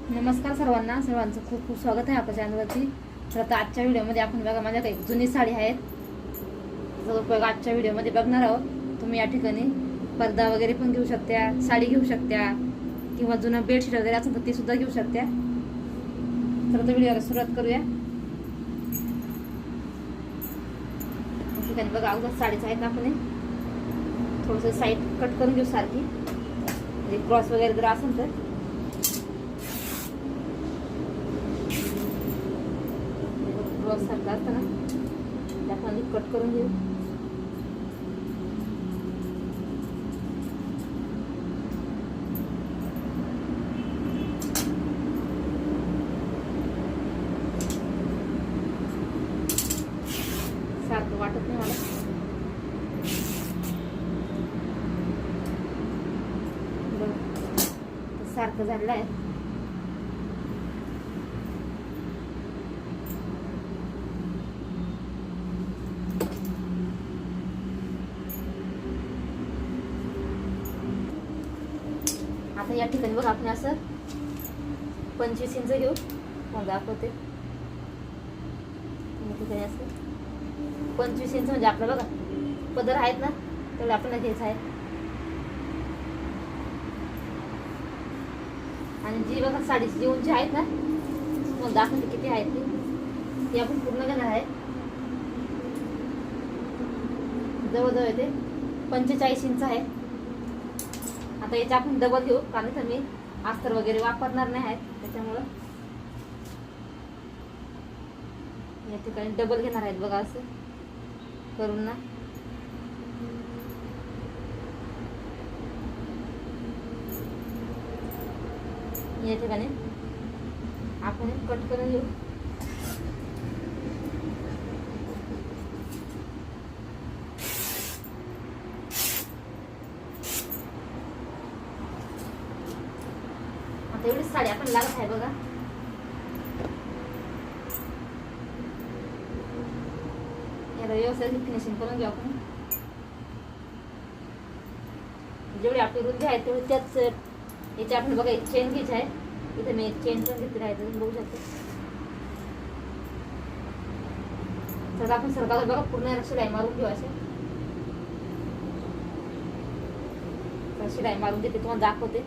नमस्कार सर्वांचं खूप खूप स्वागत आहे आपल्या चॅनलवरती. तर आता आजच्या व्हिडिओमध्ये आपण बघा माझ्याकडे एक जुनी साडी आहे, जो उपयोग आजच्या व्हिडिओमध्ये बघणार आहोत. तुम्ही या ठिकाणी पडदा वगैरे पण घेऊ शकता, साडी घेऊ शकता किंवा जुनं बेडशीट वगैरे असेल तर ती सुद्धा घेऊ शकता. तर आता व्हिडिओला सुरुवात करूया. या ठिकाणी बघा अगोदर साडीचं आहे, आपण थोडंसं साईड कट करून घेऊ सारखी, म्हणजे क्रॉस वगैरे जर असेल तर सारखं असतं ना, त्यामध्ये कट करून घेऊ. सारखं वाटत नाही मला. सारखं झालेलं आहे. आता या ठिकाणी बघा आपण असं 25 इंच घेऊ. मग दाखवते. या ठिकाणी असं 25 इंच म्हणजे आपलं बघा पदर आहेत ना, तेवढं आपल्याला घ्यायचं आहे. आणि जी बघा साडीची जी उंची आहेत ना, मग दाखवते किती आहेत ती आपण पूर्ण घेणार आहे. जवळजवळ येते 45 इंच आहे. आता याचे आपण डबल घेऊ, कारण इथं मी अस्तर वगैरे वापरणार नाही आहेत, त्याच्यामुळं या ठिकाणी डबल घेणार आहेत. बघा असं करून ना, या ठिकाणी आपण कट करून घेऊ. एवढीच साडी आपण लागत आहे बघा. याला व्यवस्थित फिनिशिंग करून घेऊ आपण. जेवढी आपली रुंदी आहे तेवढी त्याच याची आपण बघा एक चेन घ्यायची आहे. इथे मी एक चेन पण घेतली आहे, तुम्ही बघू शकता. तर आपण सरकार बघा पूर्ण शिलाई मारून घेऊ. असे शिलाई मारून घेते, तुम्हाला दाखवते.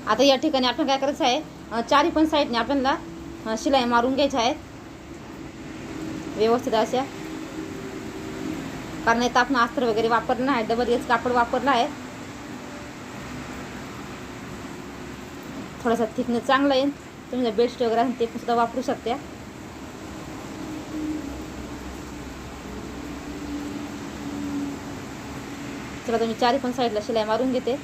आता या ठिकाणी आपण काय करायचं आहे, चारी पण साईडने आपल्याला शिलाई मारून घ्यायच्या आहेत व्यवस्थित अशा. कारण इथं आपण अस्तर वगैरे वापरलं आहे, डबल गेज कापड वापरलं आहे. थोडासा थिकनेस चांगला येईल. तुम्ही जर बेडशीट वगैरे असेल ते पण सुद्धा वापरू शकता. चला तुम्ही चारी पण साईडला शिलाई मारून घेते.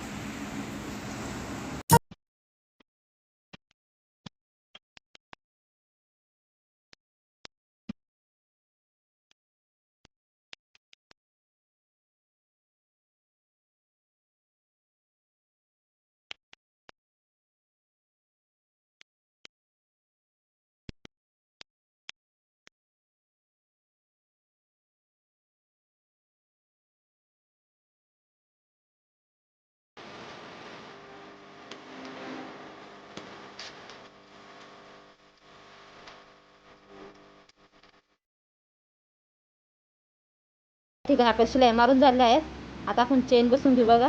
ठीक आहे, आपल्या शिलाई मारून झालेल्या आहेत. आता आपण चेन बसून घेऊ. बघा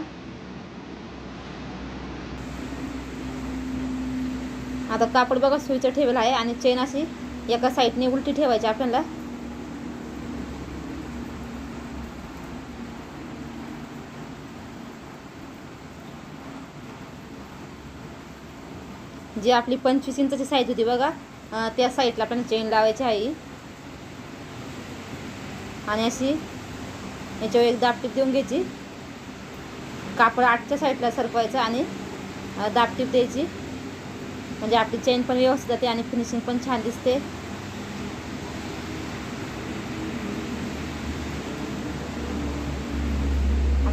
आता कापड बघा सुईचं ठेवलं आहे आणि चेन अशी एका साईडने उलटी ठेवायची आपल्याला. जी आपली 25 इंचाची साईज होती बघा, त्या साईडला आपल्याला चेन लावायची आहे. आणि अशी याच्यावर एक दाबटीप देऊन घ्यायची. कापड आठच्या साईडला सरकवायचं आणि दाबटीप द्यायची, म्हणजे आपली चेन पण व्यवस्थित जाते आणि फिनिशिंग पण छान दिसते.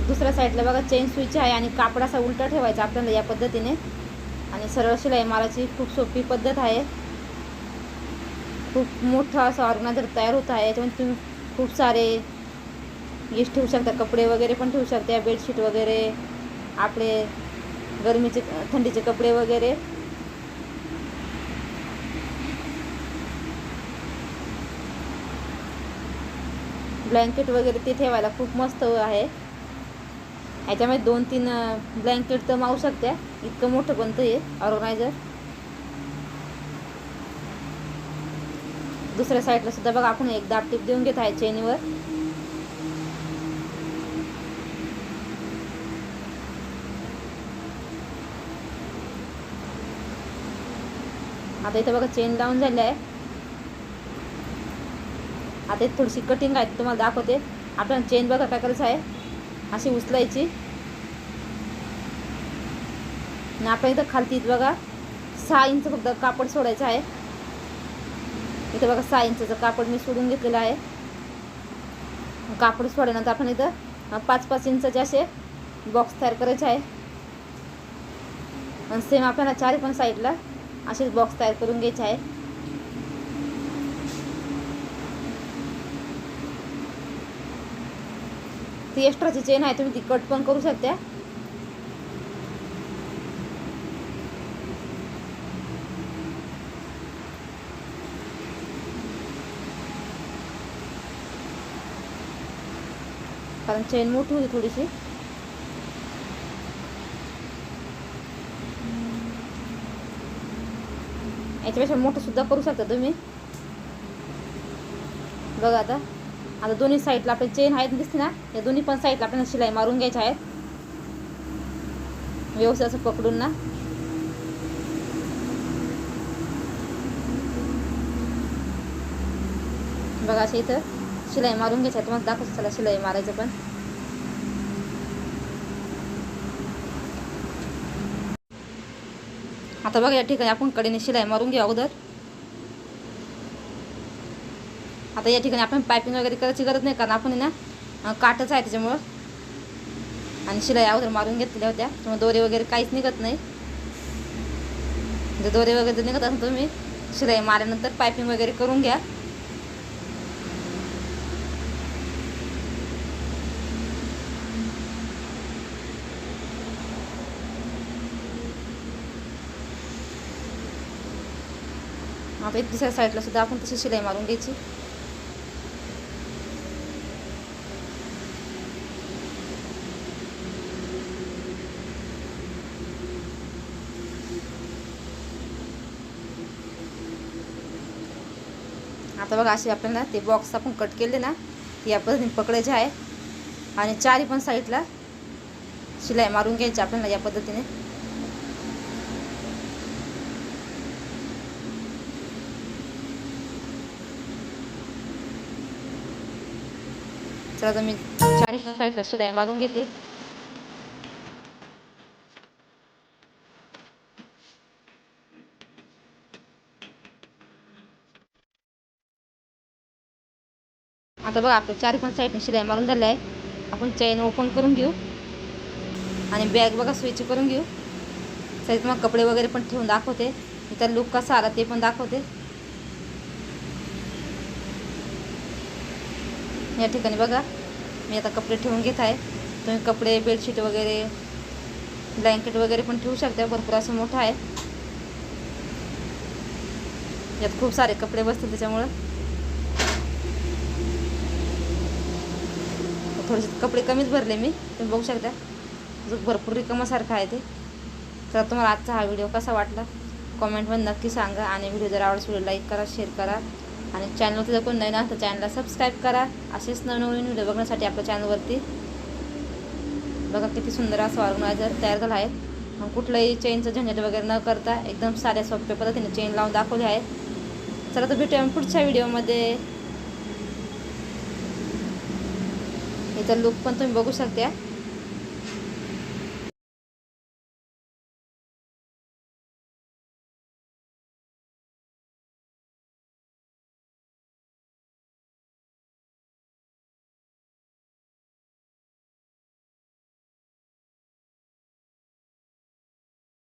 दुसऱ्या साईडला बघा चेन सुईची आहे आणि कापड असा उलटा ठेवायचा आपल्याला या पद्धतीने. आणि सरळ शिलाई मारायची खूप सोपी पद्धत आहे. खूप मोठा असा ऑर्गनायझर तयार होत आहे. याच्यामध्ये तुम्ही खूप सारे गिफ्ट ठेवू शकता, कपडे वगैरे पण ठेवू शकता, बेडशीट वगैरे आपले गरमीचे थंडीचे कपडे वगैरे, ब्लँकेट वगैरे ते ठेवायला खूप मस्त आहे. ह्याच्यामध्ये 2-3 ब्लँकेट तर मावू शकते, इतकं मोठं बनतं हे ऑर्गनायझर. दुसऱ्या साईडला सुद्धा बघा आपण एक दाब टीप देऊन घेत आहे चेनवर. आता इथं बघा चेन लावून झाली आहे. आता इथे थोडीशी कटिंग आहे, तुम्हाला दाखवते. आपल्याला चेन बघा काय करायचं आहे, अशी उचलायची आणि आपण इथं खालती बघा 6 इंच फक्त कापड सोडायचं आहे. इथं बघा 6 इंचचं कापड मी सोडून घेतलेलं आहे. कापड सोडल्यानंतर आपण इथं 5-5 इंचाचे असे बॉक्स तयार करायचे आहे. आणि सेम आपल्याला 4 पण साईडला असेच बॉक्स तयार करून घ्यायचे आहे. ती एक्स्ट्राची चेन आहे, तुम्ही ती कट पण करू शकता. कारण चेन मोठी होती थोडीशी. याच्यापेक्षा मोठं सुद्धा करू शकता तुम्ही. बघा आता दोन्ही साईडला आपले चेन आहेत दिसते ना, या दोन्ही पण साईडला आपल्याला शिलाई मारून घ्यायच्या आहेत व्यवस्थित असं पकडून ना. बघा अशा इथं शिलाई मारून घ्यायची आहे. तुम्हाला दाखवतो चला शिलाई मारायचं पण. आता बघा या ठिकाणी आपण कडेने शिलाई मारून घेऊ अगोदर. आता या ठिकाणी आपण पायपिंग वगैरे करायची गरज नाही, कारण आपण ना काटच आहे त्याच्यामुळं. आणि शिलाई अगोदर मारून घेतलेल्या होत्या, त्यामुळे दोरे वगैरे काहीच निघत नाही. जर दोरे वगैरे निघत असेल तर तुम्ही शिलाई मारल्यानंतर पायपिंग वगैरे करून घ्या. आता एक दुसऱ्या साईडला सुद्धा आपण तशी शिलाई मारून घ्यायची. आता बघा असे आपल्याला ते बॉक्स आपण कट केले ना, या पद्धतीने पकडायचे आहे आणि 4 पण साईडला शिलाई मारून घ्यायची आपल्याला या पद्धतीने. चला तर मी 4 साईडला शिलाई मारून घेते. आता बघा आपल्या 4 पण साईडने शिलाई मारून झाली आहे. आपण चेन ओपन करून घेऊ आणि बॅग बघा स्विच करून घेऊ. तरी तुम्हाला कपडे वगैरे पण ठेवून दाखवते, इथं लुक कसा आला ते पण दाखवते. या ठिकाणी बघा मी आता कपडे ठेवून घेत आहे. तुम्ही कपडे, बेडशीट वगैरे, ब्लँकेट वगैरे पण ठेवू शकता. भरपूर असं मोठं आहे, यात खूप सारे कपडे बसतील त्याच्यामुळं. थोडेसे कपडे कमीच भरले मी, तुम्ही बघू शकता. भरपूर रिकामासारखं आहे ते. तर तुम्हाला आजचा हा व्हिडिओ कसा वाटला कॉमेंटमध्ये नक्की सांगा. आणि व्हिडिओ जर आवडला व्हिडिओ लाईक करा, शेअर करा आणि चॅनलवरती जर कोण नाही ना तर चॅनलला सबस्क्राईब करा. असेच नवनवीन व्हिडिओ बघण्यासाठी आपल्या चॅनलवरती. बघा किती सुंदर असं ऑर्गनायझर तयार झालं आहे. मग कुठलंही चेनचं झंझट वगैरे न करता एकदम साध्या सोप्या पद्धतीने चेन लावून दाखवले आहे. चला तर भेटूया पुढच्या व्हिडिओमध्ये. याचा लुक पण तुम्ही बघू शकता.